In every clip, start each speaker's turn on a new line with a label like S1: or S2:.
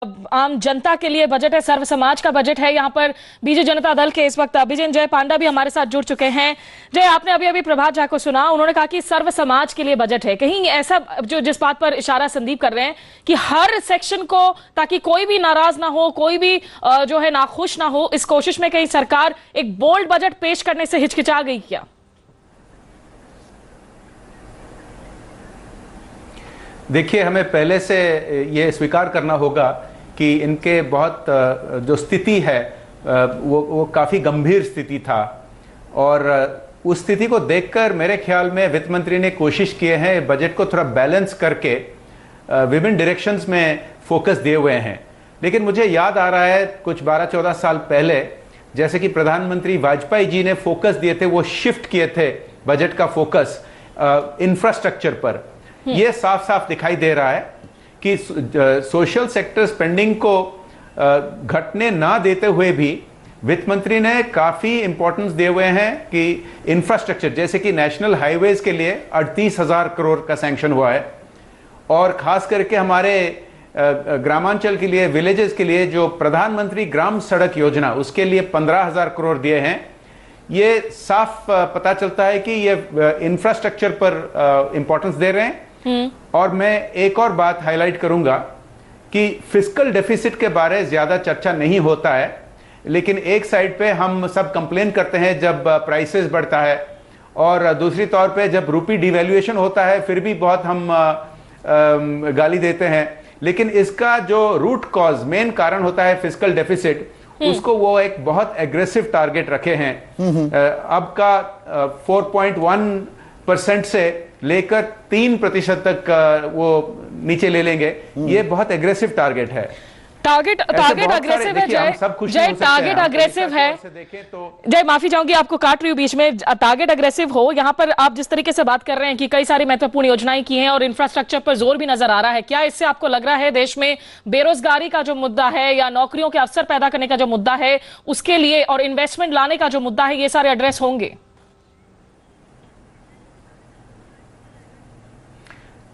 S1: आम जनता के लिए बजट है, सर्व समाज का बजट है। यहाँ पर बीजू जनता दल के इस वक्त अभिजन जय पांडा भी हमारे साथ जुड़ चुके हैं। जय, आपने अभी अभी प्रभात झा को सुना, उन्होंने कहा कि सर्व समाज के लिए बजट है। कहीं ऐसा जो जिस बात पर इशारा संदीप कर रहे हैं कि हर सेक्शन को, ताकि कोई भी नाराज ना हो, कोई भी जो है नाखुश ना हो, इस कोशिश में कहीं सरकार एक बोल्ड बजट पेश करने से हिचकिचा गई क्या?
S2: देखिए, हमें पहले से ये स्वीकार करना होगा कि इनके बहुत जो स्थिति है वो काफ़ी गंभीर स्थिति था, और उस स्थिति को देखकर मेरे ख्याल में वित्त मंत्री ने कोशिश किए हैं बजट को थोड़ा बैलेंस करके विभिन्न डायरेक्शंस में फोकस दिए हुए हैं। लेकिन मुझे याद आ रहा है कुछ 12-14 साल पहले जैसे कि प्रधानमंत्री वाजपेयी जी ने फोकस दिए थे, वो शिफ्ट किए थे बजट का फोकस इंफ्रास्ट्रक्चर पर। ये साफ साफ दिखाई दे रहा है कि सोशल सेक्टर स्पेंडिंग को घटने ना देते हुए भी वित्त मंत्री ने काफी इंपॉर्टेंस दिए हुए हैं कि इंफ्रास्ट्रक्चर, जैसे कि नेशनल हाईवेज के लिए 38,000 करोड़ का सैंक्शन हुआ है, और खास करके हमारे ग्रामांचल के लिए, विलेजेस के लिए जो प्रधानमंत्री ग्राम सड़क योजना, उसके लिए 15,000 करोड़ दिए हैं। ये साफ पता चलता है कि ये इंफ्रास्ट्रक्चर पर इंपॉर्टेंस दे रहे हैं। और मैं एक और बात हाईलाइट करूंगा कि फिस्कल डेफिसिट के बारे ज्यादा चर्चा नहीं होता है, लेकिन एक साइड पे हम सब कंप्लेन करते हैं जब प्राइसेस बढ़ता है, और दूसरी तौर पे जब रूपी डिवैल्यूएशन होता है फिर भी बहुत हम गाली देते हैं। लेकिन इसका जो रूट कॉज, मेन कारण होता है फिस्कल डेफिसिट, उसको वो एक बहुत एग्रेसिव टारगेट रखे हैं। अब का 4.1% से लेकर 3% तक वो नीचे ले लेंगे। ये बहुत एग्रेसिव टारगेट है।
S1: टारगेट अग्रेसिव है जय टारगेट अग्रेसिव है। जय, माफी चाहूंगी, आपको काट रही हूं बीच में। टारगेट अग्रेसिव हो, यहां पर आप जिस तरीके से बात कर रहे हैं कि कई सारी महत्वपूर्ण योजनाएं की हैं और इंफ्रास्ट्रक्चर पर जोर भी नजर आ रहा है, क्या इससे आपको लग रहा है देश में बेरोजगारी का जो मुद्दा है या नौकरियों के अवसर पैदा करने का जो मुद्दा है उसके लिए, और इन्वेस्टमेंट लाने का जो मुद्दा है, ये सारे एड्रेस होंगे?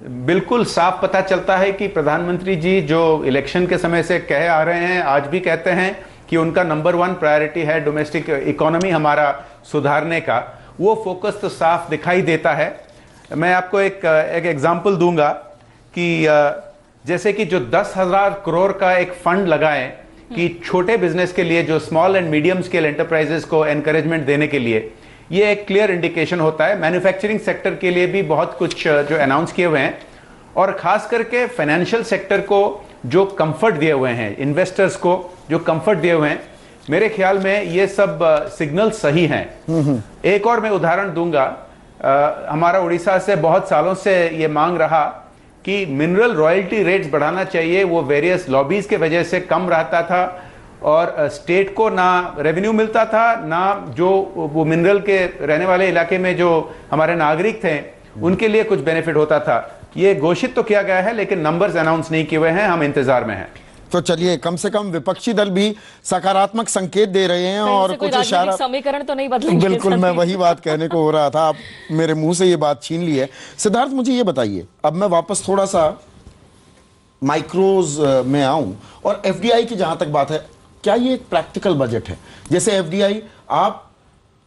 S2: बिल्कुल साफ पता चलता है कि प्रधानमंत्री जी जो इलेक्शन के समय से कह आ रहे हैं, आज भी कहते हैं कि उनका नंबर 1 प्रायोरिटी है डोमेस्टिक इकोनॉमी हमारा सुधारने का। वो फोकस तो साफ दिखाई देता है। मैं आपको एक एग्जांपल दूंगा कि जैसे कि जो 10,000 करोड़ का एक फंड लगाएं कि छोटे बिजनेस के लिए, जो small and medium scale enterprises को एनकरेजमेंट देने के लिए, ये एक क्लियर इंडिकेशन होता है। मैन्युफैक्चरिंग सेक्टर के लिए भी बहुत कुछ जो अनाउंस किए हुए हैं, और खास करके फाइनेंशियल सेक्टर को जो कंफर्ट दिए हुए हैं, इन्वेस्टर्स को जो कंफर्ट दिए हुए हैं, मेरे ख्याल में ये सब सिग्नल सही हैं। एक और मैं उदाहरण दूंगा। हमारा उड़ीसा से बहुत सालों से ये मांग रहा कि मिनरल रॉयल्टी रेट्स बढ़ाना चाहिए। वो वेरियस लॉबीज के वजह से कम रहता था, और स्टेट को ना रेवेन्यू मिलता था, ना जो वो मिनरल के रहने वाले इलाके में जो हमारे नागरिक थे उनके लिए कुछ बेनिफिट होता था। ये घोषित तो किया गया है, लेकिन नंबर्स अनाउंस नहीं किए हुए हैं। हम इंतजार में हैं।
S3: तो चलिए, कम से कम विपक्षी दल भी सकारात्मक संकेत दे रहे हैं और कुछ इशारा,
S1: समीकरण तो नहीं बदलेंगे।
S3: बिल्कुल, मैं वही बात कहने को हो रहा था, आप मेरे मुंह से ये बात छीन ली है। सिद्धार्थ, मुझे ये बताइए, अब मैं वापस थोड़ा सा माइक्रोज में आऊं, और एफडीआई की जहां तक बात है, क्या ये एक प्रैक्टिकल बजट है? जैसे एफडीआई, आप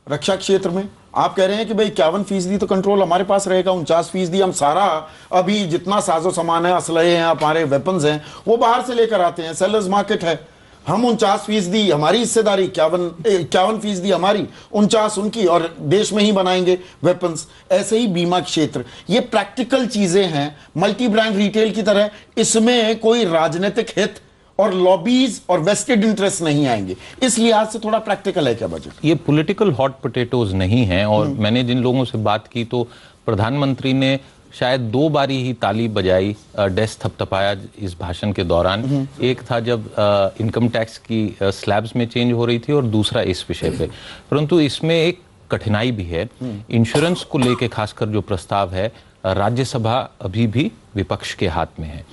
S3: रक्षा क्षेत्र में आप कह रहे हैं कि भाई 51% तो कंट्रोल हमारे पास रहेगा, 49% हम सारा अभी जितना साजो सामान है, असलहे हैं, हमारे वेपन्स हैं, वो बाहर से लेकर आते हैं, सेलर्स मार्केट है। हम 49% हमारी हिस्सेदारी, 51% हमारी, 49 उनकी, और देश में ही बनाएंगे वेपन्स। ऐसे ही बीमा क्षेत्र, ये प्रैक्टिकल चीजें हैं, मल्टी ब्रांड रिटेल की तरह। इसमें कोई राजनीतिक हित और लॉबीज और वेस्टेड इंटरेस्ट नहीं आएंगे। इस लिहाज से थोड़ा प्रैक्टिकल है क्या बजट?
S4: ये पॉलिटिकल हॉट पोटैटोज नहीं है। और मैंने जिन लोगों से बात की तो प्रधानमंत्री ने शायद 2 बारी ही ताली बजाई, डेस्क थपथपाया इस भाषण के दौरान। एक था जब इनकम टैक्स की स्लैब्स में चेंज हो रही थी, और दूसरा इस विषय पे। परंतु इसमें एक कठिनाई भी है। इंश्योरेंस को लेके खासकर जो प्रस्ताव है, राज्यसभा अभी भी विपक्ष के हाथ में है।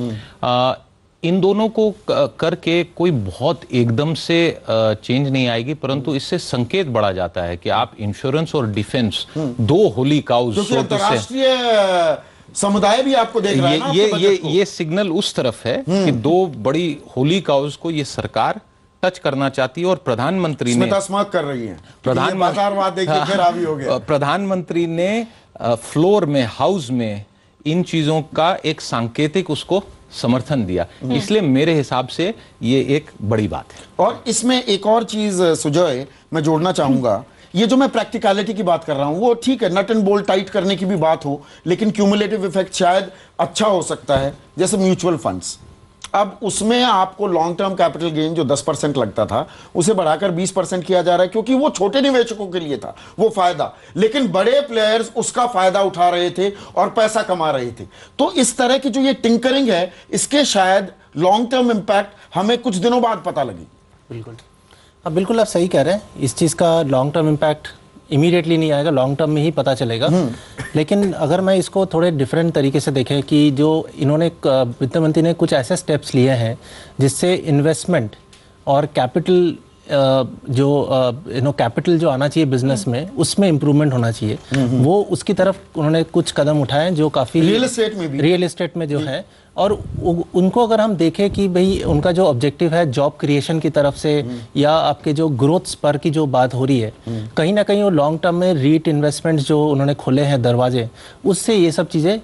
S4: इन दोनों को करके कोई बहुत एकदम से चेंज नहीं आएगी, परंतु इससे संकेत बढ़ा जाता है कि आप इंश्योरेंस और डिफेंस, 2 होली काउज,
S3: अंतरराष्ट्रीय समुदाय भी आपको देख रहा है ना आपके बजट को।
S4: ये सिग्नल उस तरफ है कि दो बड़ी होली काउज को ये सरकार टच करना चाहती है और प्रधानमंत्री ने
S3: स्मिता कर रही है बाजारवाद देखिए फिर हावी हो गया।
S4: प्रधानमंत्री ने फ्लोर में, हाउस में इन चीजों का एक सांकेतिक उसको समर्थन दिया, इसलिए मेरे हिसाब से ये एक बड़ी बात है।
S3: और इसमें एक और चीज सुजय मैं जोड़ना चाहूंगा, ये जो मैं प्रैक्टिकलिटी की बात कर रहा हूं वो ठीक है, नट एंड बोल्ट टाइट करने की भी बात हो, लेकिन क्यूमुलेटिव इफेक्ट शायद अच्छा हो सकता है। जैसे म्यूचुअल फंड्स, अब उसमें आपको लॉन्ग टर्म कैपिटल गेन जो 10% लगता था उसे बढ़ाकर 20% किया जा रहा है, क्योंकि वो छोटे निवेशकों के लिए था वो फायदा, लेकिन बड़े प्लेयर्स उसका फायदा उठा रहे थे और पैसा कमा रहे थे। तो इस तरह की जो ये टिंकरिंग है, इसके शायद लॉन्ग टर्म इंपैक्ट हमें कुछ दिनों बाद पता लगी।
S5: बिल्कुल, अब बिल्कुल आप सही कह रहे हैं, इस चीज़ का लॉन्ग टर्म इम्पैक्ट इमीडिएटली नहीं आएगा, लॉन्ग टर्म में ही पता चलेगा। लेकिन अगर मैं इसको थोड़े डिफरेंट तरीके से देखें कि जो इन्होंने वित्त मंत्री ने कुछ ऐसे स्टेप्स लिए हैं जिससे इन्वेस्टमेंट और कैपिटल कैपिटल जो आना चाहिए बिजनेस में, उसमें इम्प्रूवमेंट होना चाहिए, वो उसकी तरफ उन्होंने कुछ कदम उठाए जो काफ़ी रियल एस्टेट में जो है। और उनको अगर हम देखें कि भाई उनका जो ऑब्जेक्टिव है जॉब क्रिएशन की तरफ से या आपके जो ग्रोथ स्पर की जो बात हो रही है, कहीं ना कहीं वो लॉन्ग टर्म में रीट इन्वेस्टमेंट जो उन्होंने खोले हैं दरवाजे, उससे ये सब चीज़ें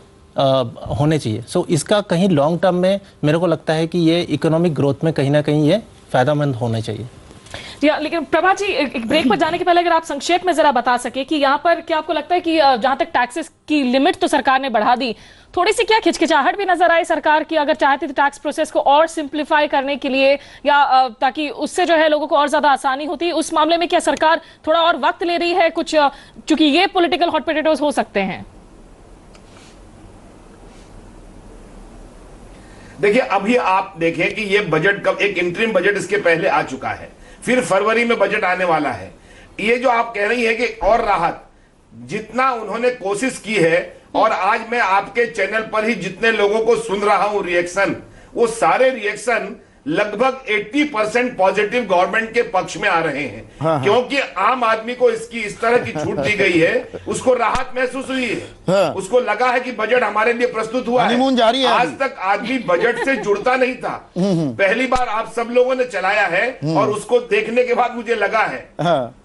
S5: होने चाहिए। सो इसका कहीं लॉन्ग टर्म में मेरे को लगता है कि ये इकोनॉमिक ग्रोथ में कहीं ना कहीं ये फायदेमंद होना चाहिए।
S1: लेकिन प्रभा जी, एक ब्रेक पर जाने के पहले अगर आप संक्षेप में जरा बता सके कि यहाँ पर क्या आपको लगता है कि जहां तक टैक्सेस की लिमिट तो सरकार ने बढ़ा दी, थोड़ी सी क्या खिचखिचाहट भी नजर आई सरकार की, अगर चाहती थी टैक्स प्रोसेस को और सिंप्लीफाई करने के लिए, या ताकि उससे जो है लोगों को और ज्यादा आसानी होती, उस मामले में क्या सरकार थोड़ा और वक्त ले रही है कुछ, चूंकि ये पॉलिटिकल हॉट पोटैटोज हो सकते हैं?
S6: देखिए, अभी आप देखें कि ये बजट कब, एक इंटरिम बजट इसके पहले आ चुका है, फिर फरवरी में बजट आने वाला है। ये जो आप कह रही है कि और राहत, जितना उन्होंने कोशिश की है, और आज मैं आपके चैनल पर ही जितने लोगों को सुन रहा हूं रिएक्शन, वो सारे रिएक्शन लगभग 80% पॉजिटिव गवर्नमेंट के पक्ष में आ रहे हैं। हाँ, क्योंकि आम आदमी को इसकी इस तरह की छूट दी गई है, उसको राहत महसूस हुई है। हाँ, उसको लगा है कि बजट हमारे लिए प्रस्तुत हुआ है। जारी है। आज तक आदमी बजट से जुड़ता नहीं था, पहली बार आप सब लोगों ने चलाया है, और उसको देखने के बाद मुझे लगा है।
S3: हाँ,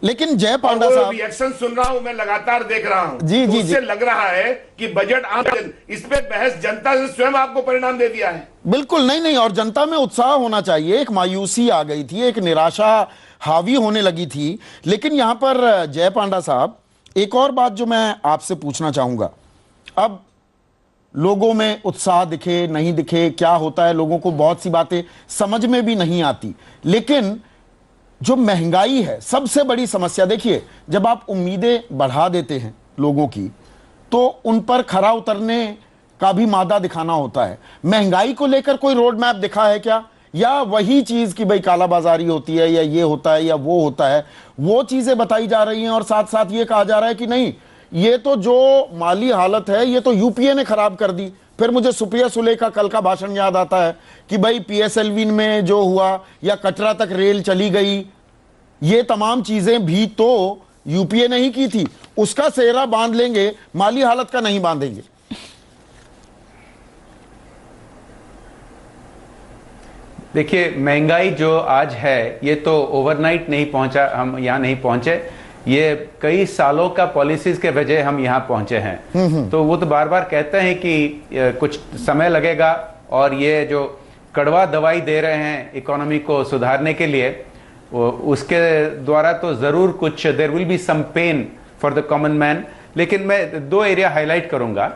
S3: लेकिन जय पांडा साहब,
S6: रिएक्शन सुन रहा हूं, मैं लगातार देख रहा हूं,
S3: जी जी
S6: उससे लग रहा है कि बजट इस पे बहस जनता ने स्वयं आपको परिणाम दे दिया है।
S3: बिल्कुल नहीं, और जनता में उत्साह होना चाहिए। एक मायूसी आ गई थी, एक निराशा हावी होने लगी थी। लेकिन यहां पर जय पांडा साहब, एक और बात जो मैं आपसे पूछना चाहूंगा, अब लोगों में उत्साह दिखे नहीं दिखे क्या होता है, लोगों को बहुत सी बातें समझ में भी नहीं आती, लेकिन जो महंगाई है सबसे बड़ी समस्या। देखिए, जब आप उम्मीदें बढ़ा देते हैं लोगों की, तो उन पर खरा उतरने का भी मादा दिखाना होता है। महंगाई को लेकर कोई रोड मैप दिखा है क्या, या वही चीज कि भाई कालाबाजारी होती है, या ये होता है, या वो होता है, वो चीजें बताई जा रही हैं, और साथ साथ ये कहा जा रहा है कि नहीं, ये तो जो माली हालत है ये तो यूपीए ने खराब कर दी। फिर मुझे सुप्रिया सुले का कल का भाषण याद आता है कि भाई पीएसएलवी में जो हुआ, या कटरा तक रेल चली गई, ये तमाम चीजें भी तो यूपीए ने ही की थी। उसका सेहरा बांध लेंगे, माली हालत का नहीं बांधेंगे।
S2: देखिए, महंगाई जो आज है ये तो ओवरनाइट नहीं पहुंचा, हम यहाँ नहीं पहुंचे, ये कई सालों का पॉलिसीज के वजह हम यहाँ पहुंचे हैं। तो वो तो बार बार कहते हैं कि कुछ समय लगेगा, और ये जो कड़वा दवाई दे रहे हैं इकोनॉमी को सुधारने के लिए, उसके द्वारा तो जरूर कुछ there will be some pain for the common man. लेकिन मैं दो एरिया हाईलाइट करूंगा।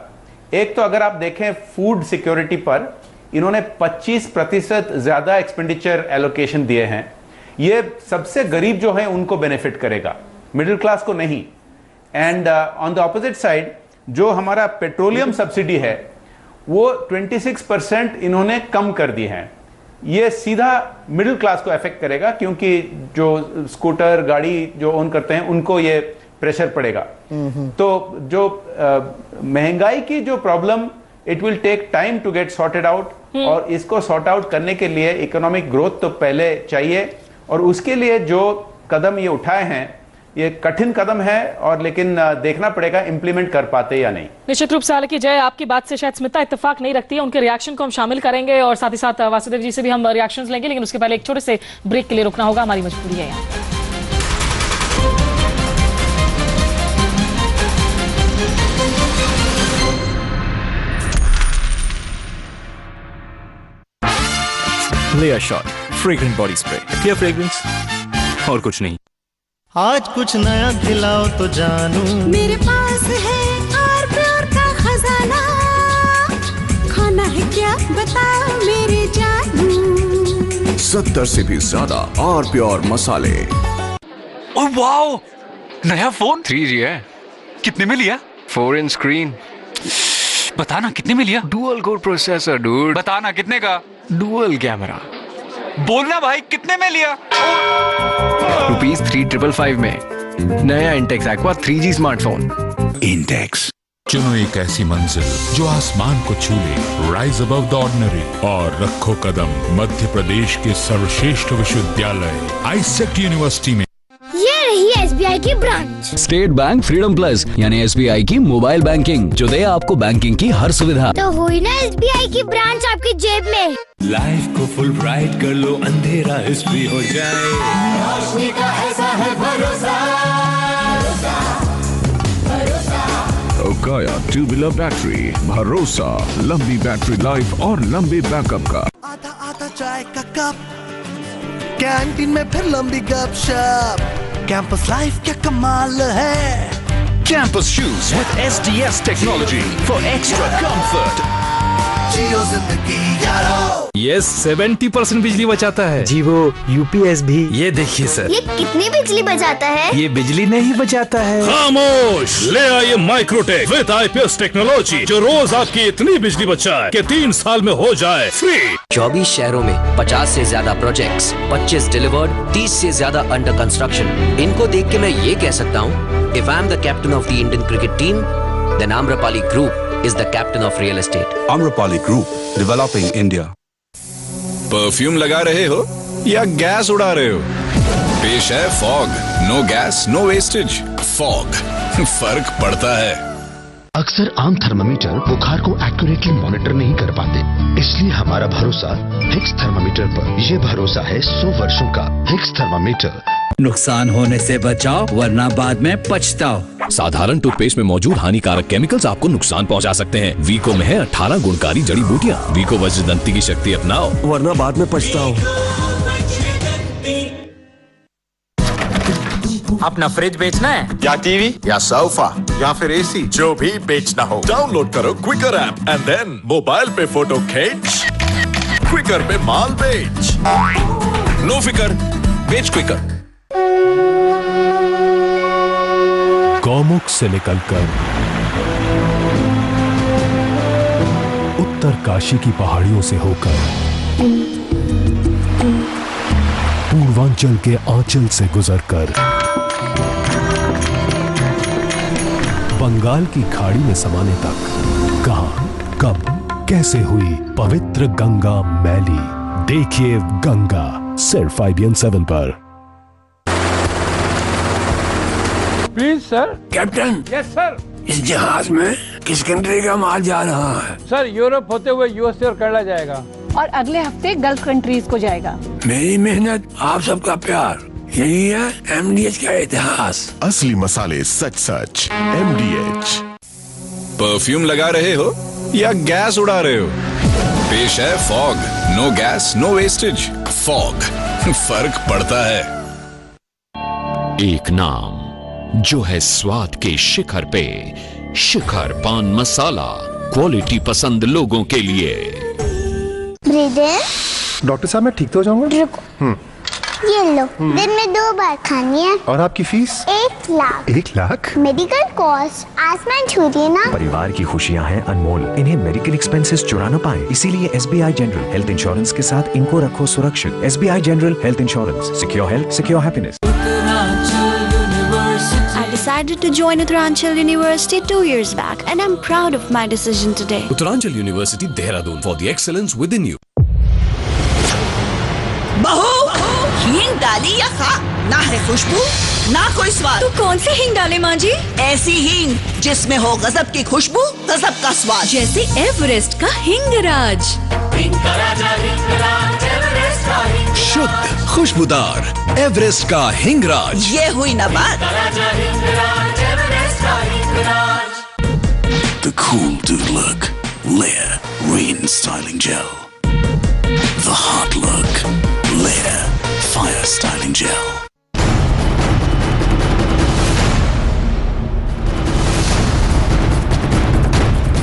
S2: एक तो अगर आप देखें फूड सिक्योरिटी पर इन्होंने 25% ज्यादा एक्सपेंडिचर एलोकेशन दिए हैं। ये सबसे गरीब जो है उनको बेनिफिट करेगा, मिडिल क्लास को नहीं। And on the opposite side, जो हमारा पेट्रोलियम सब्सिडी है वो 26% इन्होंने कम कर दी है। ये सीधा मिडिल क्लास को अफेक्ट करेगा, क्योंकि जो स्कूटर गाड़ी जो ओन करते हैं उनको ये प्रेशर पड़ेगा। तो जो महंगाई की जो problem, it will take time to get sorted out, और इसको सॉर्ट आउट करने के लिए इकोनॉमिक ग्रोथ तो पहले चाहिए, और उसके लिए जो कदम ये उठाए हैं ये कठिन कदम है, और लेकिन देखना पड़ेगा इम्प्लीमेंट कर पाते या नहीं।
S1: निश्चित रूप से, हालांकि जय आपकी बात से शायद स्मिता इत्तेफाक नहीं रखती है, उनके रिएक्शन को हम शामिल करेंगे और साथ ही साथ वासुदेव जी से भी हम रिएक्शंस लेंगे, लेकिन उसके पहले एक छोटे से ब्रेक के लिए रुकना होगा, हमारी मजबूरी है यहाँ।
S7: Layer shot fragrant body spray, clear fragrance और कुछ नहीं।
S8: आज कुछ नया खिलाओ तो जानू,
S9: मेरे पास है और प्यार का खजाना, खाना है क्या बताओ मेरे जानू।
S7: 70 से भी ज्यादा और प्योर मसाले।
S10: ओह वाओ, नया फोन 3G है। कितने में लिया?
S11: 4 इंच स्क्रीन।
S10: बताना कितने में लिया?
S11: Dual core processor dude.
S10: बताना कितने का?
S11: Dual camera.
S10: बोलना भाई, कितने में लिया?
S11: ₹3,555 में नया Intex aqua 3G smartphone.
S12: Intex. चुनो एक ऐसी मंजिल जो आसमान को छू ले, राइज अबव द ऑर्डिनरी, और रखो कदम मध्य प्रदेश के सर्वश्रेष्ठ विश्वविद्यालय आईसेक्ट यूनिवर्सिटी में।
S9: ये रही SBI की branch.
S13: State bank freedom plus यानी SBI की मोबाइल बैंकिंग, जो दे आपको बैंकिंग की हर सुविधा।
S9: तो हुई ना SBI की ब्रांच आपकी जेब में।
S14: लाइफ को फुल ब्राइट कर लो, अंधेरा हिस्ट्री हो जाए। रोशनी का ऐसा है भरोसा,
S7: ओकाया ट्यूबुलर बैटरी, भरोसा, लंबी बैटरी लाइफ और लंबे बैकअप का।
S8: आधा आधा चाय का कप, कैंटीन में फिर लंबी गपशप, कैंपस लाइफ क्या कमाल है।
S7: Campus shoes with SDS technology for extra comfort.
S8: जियो जिंदगी यारो।
S14: ये 70% बिजली बचाता है जी, वो UPS भी। ये देखिए सर,
S9: ये कितनी बिजली बचाता है?
S14: ये बिजली नहीं बचाता है।
S12: खामोश, ले आइए माइक्रोटेक विद IPS टेक्नोलॉजी, जो रोज आपकी इतनी बिजली बचाए कि 3 साल में हो जाए फ्री।
S15: 24 शहरों में 50 से ज्यादा प्रोजेक्ट्स, 25 डिलीवर्ड, 30 से ज्यादा अंडर कंस्ट्रक्शन। इनको देख के मैं ये कह सकता हूँ, if I am the captain of the Indian cricket team, then Amrapali group is the captain of real estate.
S7: Amrapali Group, developing India.
S16: Perfume लगा रहे हो या गैस उड़ा रहे हो? पेश है fog, no gas no wastage. Fog, फर्क पड़ता है।
S17: अक्सर आम थर्मामीटर बुखार को एक्यूरेटली मॉनिटर नहीं कर पाते, इसलिए हमारा भरोसा हिक्स थर्मामीटर पर। यह भरोसा है 100 वर्षों का। Hicks thermometer.
S18: नुकसान होने से बचाओ, वरना बाद में पछताओ।
S19: साधारण टूथपेस्ट में मौजूद हानिकारक केमिकल्स आपको नुकसान पहुंचा सकते हैं। वीको में है 18 गुणकारी जड़ी बूटियां। वीको वज्रदंती की शक्ति अपनाओ,
S20: वरना बाद में पछताओ।
S21: अपना फ्रिज बेचना है
S22: या टीवी या सोफा या फिर AC, जो भी बेचना हो,
S23: डाउनलोड करो Quikr app and then mobile पे फोटो खींच, क्विकर पे माल बेच।
S16: नो फिकर, बेच क्विकर।
S12: गौमुख से निकलकर उत्तर काशी की पहाड़ियों से होकर पूर्वांचल के आंचल से गुजरकर बंगाल की खाड़ी में समाने तक, कहां, कब, कैसे हुई पवित्र गंगा मैली। देखिए गंगा सिर्फ IBN 7 पर।
S24: Please sir.
S22: Captain.
S24: Yes sir.
S22: इस जहाज में किस कंट्री का माल जा रहा है?
S24: सर, यूरोप होते हुए USA और कनाडा जाएगा,
S25: और अगले हफ्ते गल्फ कंट्रीज को जाएगा।
S22: मेरी मेहनत, आप सबका प्यार, यही है MDH का इतिहास।
S7: असली मसाले सच सच MDH।
S16: परफ्यूम लगा रहे हो या गैस उड़ा रहे हो? पेश है fog, no gas no wastage. Fog, फर्क पड़ता है।
S19: एक नाम जो है स्वाद के शिखर पे, शिखर पान मसाला, क्वालिटी पसंद लोगों के लिए।
S7: डॉक्टर साहब, मैं ठीक तो हो जाऊंगा?
S9: ये लो, दिन में 2 बार खानी है।
S7: और आपकी fees?
S9: 1 lakh.
S7: 1 lakh?
S9: Medical cost आसमान छू रही है ना।
S26: परिवार की खुशियां हैं अनमोल, इन्हें मेडिकल एक्सपेंसेस चुरा न पाए, इसीलिए SBI जनरल हेल्थ इंश्योरेंस के साथ इनको रखो सुरक्षित। SBI general health insurance, secure health, secure happiness.
S9: I decided to join Uttaranchal University 2 years back, and I'm proud of my decision today.
S19: Uttaranchal University, Dehradun, for the excellence within you.
S27: बहू,
S2: हींग डाली या खा, ना है खुशबू ना कोई स्वाद।
S9: तो कौन सी हींग डाले माँ जी?
S2: ऐसी हींग जिसमें हो गजब की खुशबू, गजब का स्वाद।
S9: जैसे एवरेस्ट का हिंगराज।
S16: शुद्ध खुशबूदार एवरेस्ट का हिंगराज।
S2: ये हुई ना बात।
S3: The cool dude look, Lair Rain Styling Gel. The hot look, Lair Fire Styling Gel.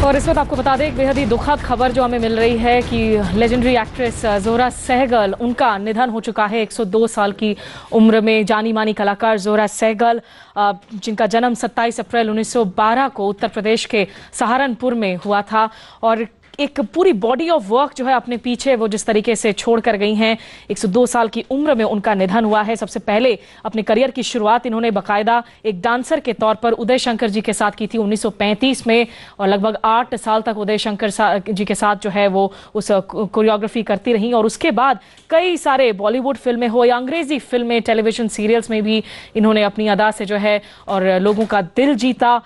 S1: और इस वक्त आपको बता दें एक बेहद ही दुखद खबर जो हमें मिल रही है कि लेजेंडरी एक्ट्रेस जोहरा सहगल, उनका निधन हो चुका है 102 साल की उम्र में। जानी मानी कलाकार जोहरा सहगल, जिनका जन्म 27 अप्रैल 1912 को उत्तर प्रदेश के सहारनपुर में हुआ था, और एक पूरी बॉडी ऑफ वर्क जो है अपने पीछे वो जिस तरीके से छोड़ कर गई हैं। 102 साल की उम्र में उनका निधन हुआ है। सबसे पहले अपने करियर की शुरुआत इन्होंने बाकायदा एक डांसर के तौर पर उदय शंकर जी के साथ की थी 1935 में, और लगभग 8 साल तक उदय शंकर जी के साथ जो है वो उस कोरियोग्राफी करती रही। और उसके बाद कई सारे बॉलीवुड फिल्में हो या अंग्रेजी फिल्में, टेलीविजन सीरियल्स में भी इन्होंने अपनी अदा से जो है और लोगों का दिल जीता।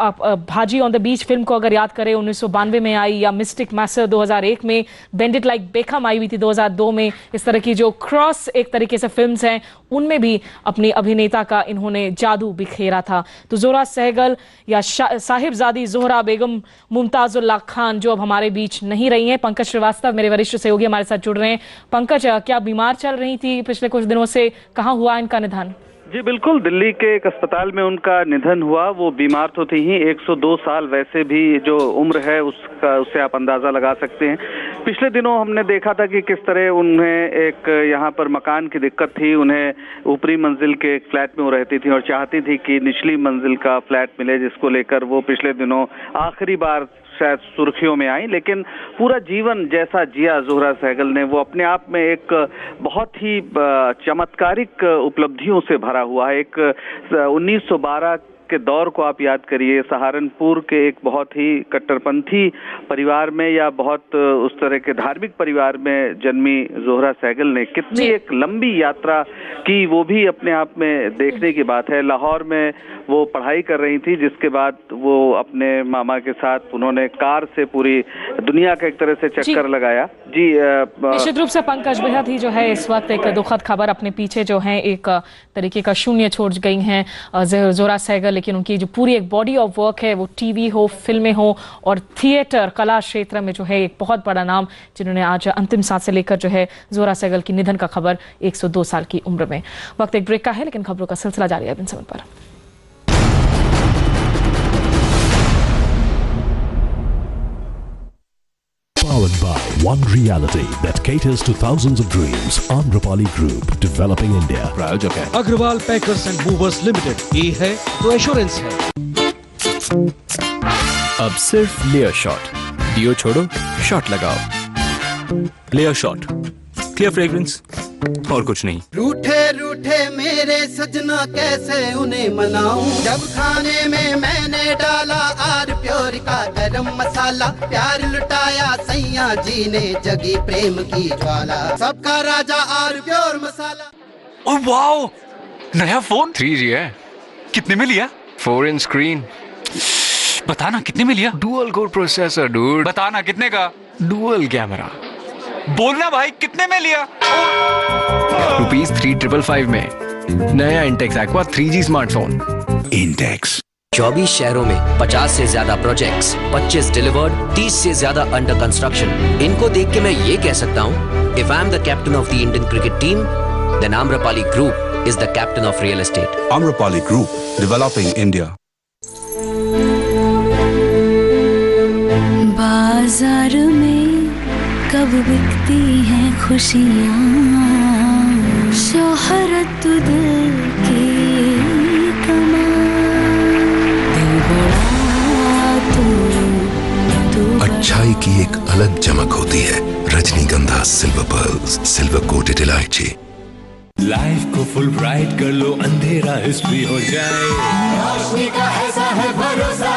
S1: भाजी ऑन द बीच फिल्म को अगर याद करें 1992 में आई, या मिस्टिक मैसर 2001 में, बेंड इट लाइक बेकहम आई हुई थी 2002 में। इस तरह की जो क्रॉस एक तरीके से फिल्म्स हैं उनमें भी अपनी अभिनेता का इन्होंने जादू बिखेरा था। तो जोहरा सहगल या साहिबजादी जोहरा बेगम मुमताजुल्लाह खान जो अब हमारे बीच नहीं रही हैं। पंकज श्रीवास्तव मेरे वरिष्ठ सहयोगी हमारे साथ जुड़ रहे हैं। पंकज, क्या बीमार चल रही थी पिछले कुछ दिनों से? कहाँ हुआ इनका निधन?
S4: जी बिल्कुल, दिल्ली के एक अस्पताल में उनका निधन हुआ। वो बीमार तो थी ही, 102 साल वैसे भी जो उम्र है उससे आप अंदाजा लगा सकते हैं। पिछले दिनों हमने देखा था कि किस तरह उन्हें एक यहाँ पर मकान की दिक्कत थी। उन्हें ऊपरी मंजिल के एक फ्लैट में वो रहती थी और चाहती थी कि निचली मंजिल का फ्लैट मिले, जिसको लेकर वो पिछले दिनों आखिरी बार शायद सुर्खियों में आई। लेकिन पूरा जीवन जैसा जिया जोहरा सहगल ने, वो अपने आप में एक बहुत ही चमत्कारिक उपलब्धियों से भरा हुआ है। एक 1912 के दौर को आप याद करिए, सहारनपुर के एक बहुत ही कट्टरपंथी परिवार में या बहुत उस तरह के धार्मिक परिवार में जन्मी जोहरा सहगल ने कितनी एक लंबी यात्रा की, वो भी अपने आप में देखने की बात है। लाहौर में वो पढ़ाई कर रही थी, जिसके बाद वो अपने मामा के साथ उन्होंने कार से पूरी दुनिया का एक तरह से चक्कर लगाया। जी
S1: निश्चित रूप से पंकज, बेहद ही जो है इस वक्त एक दुखद खबर अपने पीछे जो है एक तरीके का शून्य छोड़ गई हैं जोहरा सहगल। लेकिन उनकी जो पूरी एक बॉडी ऑफ वर्क है, वो टीवी हो, फिल्में हो और थिएटर कला क्षेत्र में जो है एक बहुत बड़ा नाम, जिन्होंने आज अंतिम सांस से लेकर जो है जोहरा सहगल की निधन का खबर 102 साल की उम्र में। वक्त एक ब्रेक का है, लेकिन खबरों का सिलसिला जारी है इन समय पर।
S5: Powered by One Reality that caters to thousands of dreams. Amrapali Group, developing India.
S6: प्रायोजक है Agarwal packers and movers limited. ए है तो एश्योरेंस है।
S7: अब सिर्फ लेयर शॉट, डियो छोड़ो, शॉट लगाओ। लेयर शॉट, क्लियर फ्रेग्रेंस और कुछ नहीं।
S20: रूठे रूठे मेरे सजना कैसे उन्हें मनाऊं, जब खाने में मैंने डाला आर प्योर का गरम मसाला, प्यार लुटाया सैया जी ने, जगी प्रेम की ज्वाला, सबका राजा आर प्योर मसाला।
S10: ओह वाओ, नया फोन
S11: 3G है।
S10: कितने में लिया?
S11: 4-inch screen.
S10: बताना कितने में लिया?
S11: Dual core processor dude.
S10: बताना कितने का?
S11: Dual camera.
S10: बोलना भाई, कितने में लिया?
S11: ₹3,555 में नया Intex aqua 3G smartphone.
S3: Intex
S15: 24 शहरों में 50 से ज्यादा प्रोजेक्ट्स, 25 डिलीवर्ड, 30 से ज्यादा अंडर कंस्ट्रक्शन। इनको देख के मैं ये कह सकता हूँ, if I am the captain of the Indian cricket team, then Amrapali group is the captain of real estate.
S16: Amrapali group, developing India.
S9: बाजार में कब बिकती हैं खुशियाँ, शोहरत दिल की कमाल, दिल बड़ा तू
S3: अच्छाई की एक अलग चमक होती है। रजनीगंधा सिल्वर पर्ल्स, सिल्वर कोटेड इलायची।
S14: लाइफ को फुल ब्राइट कर लो, अंधेरा हिस्ट्री हो जाए। रोशनी का ऐसा है भरोसा,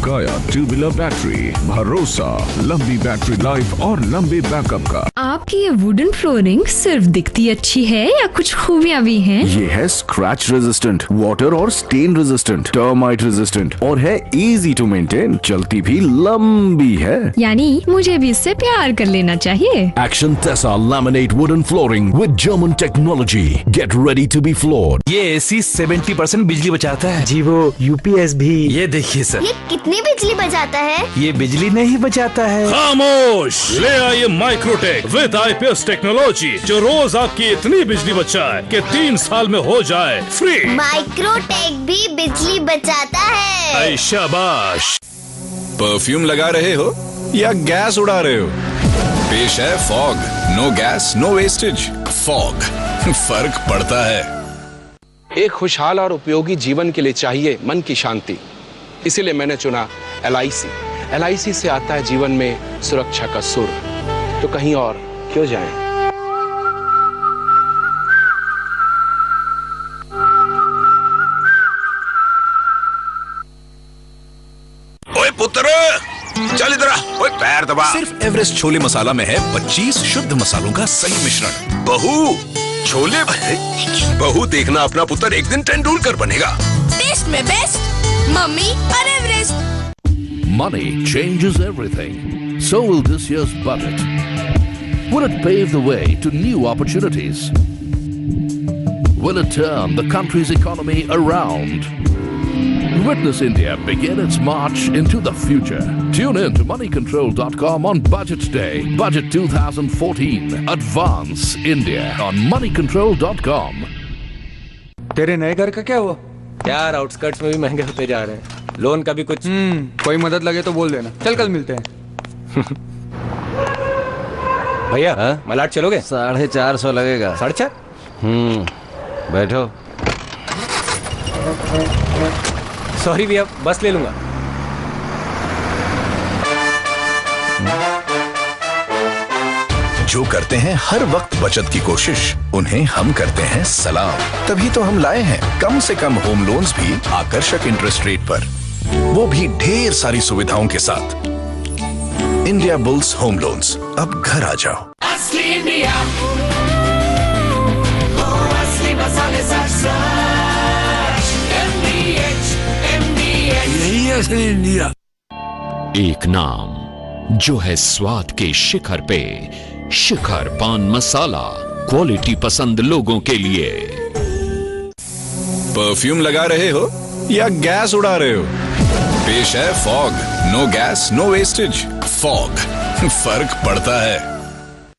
S12: काया ट्यूबुलर बैटरी, भरोसा लंबी बैटरी लाइफ और लंबे बैकअप का।
S8: आपकी ये वुडन फ्लोरिंग सिर्फ दिखती अच्छी है या कुछ खूबियाँ भी हैं?
S13: ये है स्क्रैच रेजिस्टेंट, वाटर और स्टेन रेजिस्टेंट, टर्माइट रेजिस्टेंट और है इजी टू मेंटेन, चलती भी लंबी है।
S8: यानी मुझे भी इससे प्यार कर लेना चाहिए।
S5: Action Tessa laminate wooden flooring with German technology. Get ready to be floored.
S10: ये एसी 70% बिजली बचाता है जी। वो यूपीएस भी, ये देखिए सर।
S17: ये कितनी बिजली बचाता है?
S10: ये बिजली नहीं बचाता है।
S18: खामोश, ले आइए माइक्रोटेक विद आईपीएस टेक्नोलॉजी, जो रोज आपकी इतनी बिजली बचाए कि 3 साल में हो जाए फ्री।
S17: माइक्रोटेक भी बिजली बचाता है।
S18: शाबाश।
S16: परफ्यूम लगा रहे हो या गैस उड़ा रहे हो? पेश है fog, no gas no wastage. Fog, फर्क पड़ता है।
S21: एक खुशहाल और उपयोगी जीवन के लिए चाहिए मन की शांति, इसीलिए मैंने चुना LIC। LIC से आता है जीवन में सुरक्षा का सुर, तो कहीं और क्यों जाएं?
S16: ओए पुत्र, चल इधर आ। ओए पैर दबा। सिर्फ एवरेस्ट छोले मसाला में है 25 शुद्ध मसालों का सही मिश्रण। बहू, छोले बहू देखना, अपना पुत्र एक दिन तेंदुलकर बनेगा।
S23: टेस्ट में बेस्ट, मम्मी और Everest.
S5: Money changes everything. So will this year's budget. Will it pave the way to new opportunities? Will it turn the country's economy around? Witness India begin its march into the future. Tune in to moneycontrol.com on Budget Day, Budget 2014. Advance India on moneycontrol.com.
S24: तेरे नए घर का क्या हुआ?
S27: यार outskirts में भी महंगे होते जा रहे हैं। लोन का भी कुछ।
S24: कोई मदद लगे तो बोल देना। चल कल मिलते हैं।
S27: भैया मलाड चलोगे?
S11: 450 लगेगा।
S27: 4.5?
S11: बैठो।
S27: सॉरी भैया, बस ले लूंगा।
S16: जो करते हैं हर वक्त बचत की कोशिश, उन्हें हम करते हैं सलाम। तभी तो हम लाए हैं कम से कम होम लोन्स भी आकर्षक इंटरेस्ट रेट पर, वो भी ढेर सारी सुविधाओं के साथ। इंडिया बुल्स होम लोन्स, अब घर आ जाओ।
S14: असली इंडिया, असली मसाले
S22: यही है असली इंडिया।
S19: एक नाम जो है स्वाद के शिखर पे, शिखर पान मसाला, क्वालिटी पसंद लोगों के लिए।
S16: परफ्यूम लगा रहे हो या गैस उड़ा रहे हो? पेश है fog, no gas no wastage. Fog, फर्क पड़ता है।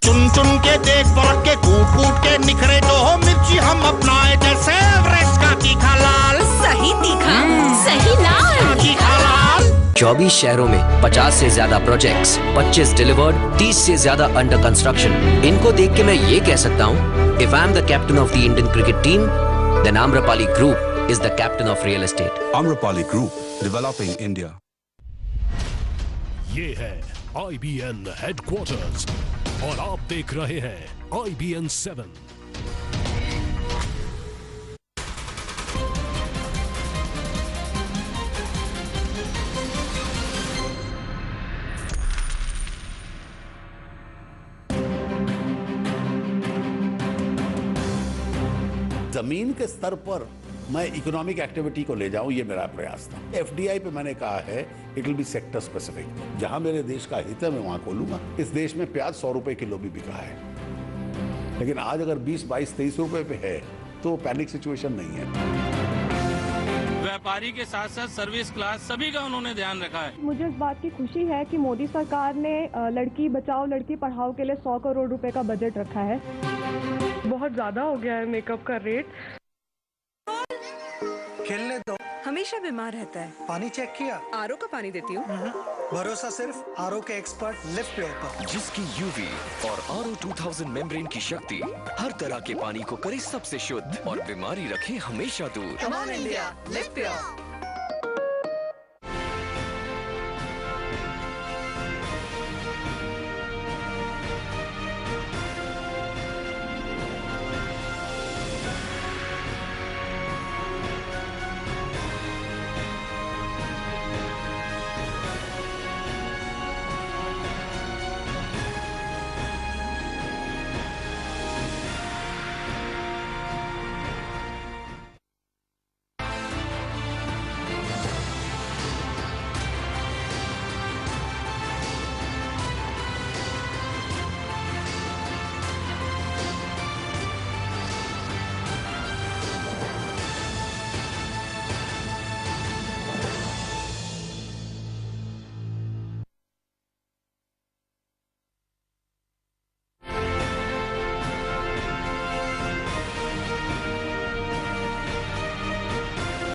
S28: चुन चुन के देख परख के कूट कूट के निखरे जो हो मिर्ची हम अपनाए, जैसे एवरेस्ट का तीखा लाल।
S23: सही तीखा, सही लाल।
S28: तीखा लाल।
S15: 24 शहरों में 50 से ज्यादा प्रोजेक्ट्स, 25 डिलीवर्ड, 30 से ज्यादा अंडर कंस्ट्रक्शन। इनको देख के मैं ये कह सकता हूँ, if I am the captain of the Indian cricket team, then Amrapali group is the captain of real estate.
S29: Amrapali group, developing India.
S5: ये है IBN हेडक्वार्टर्स और आप देख रहे हैं IBN 7।
S30: जमीन के स्तर पर मैं इकोनॉमिक एक्टिविटी को ले जाऊं, ये मेरा प्रयास था। FDI पे मैंने कहा है it will be sector specific. जहां मेरे देश का हित है मैं वहां खोलूंगा। इस देश में प्याज 100 रुपए किलो भी बिका है, लेकिन आज अगर 20, 22, 23 रुपए पे है तो पैनिक सिचुएशन नहीं है।
S31: व्यापारी के साथ साथ सर्विस क्लास सभी का उन्होंने ध्यान रखा है।
S32: मुझे इस बात की खुशी है कि मोदी सरकार ने लड़की बचाओ लड़की पढ़ाओ के लिए 100 करोड़ रुपए का बजट रखा है। बहुत ज्यादा हो गया है मेकअप का रेट।
S33: खेलने दो।
S34: हमेशा बीमार रहता है।
S33: पानी चेक किया?
S34: आरओ का पानी देती हूँ।
S33: भरोसा सिर्फ आरओ के एक्सपर्ट लिफ्ट प्योर पर,
S19: जिसकी यूवी और आरओ 2000 मेम्ब्रेन की शक्ति हर तरह के पानी को करे सबसे शुद्ध और बीमारी रखे हमेशा दूर।
S34: Come on India, lift pure.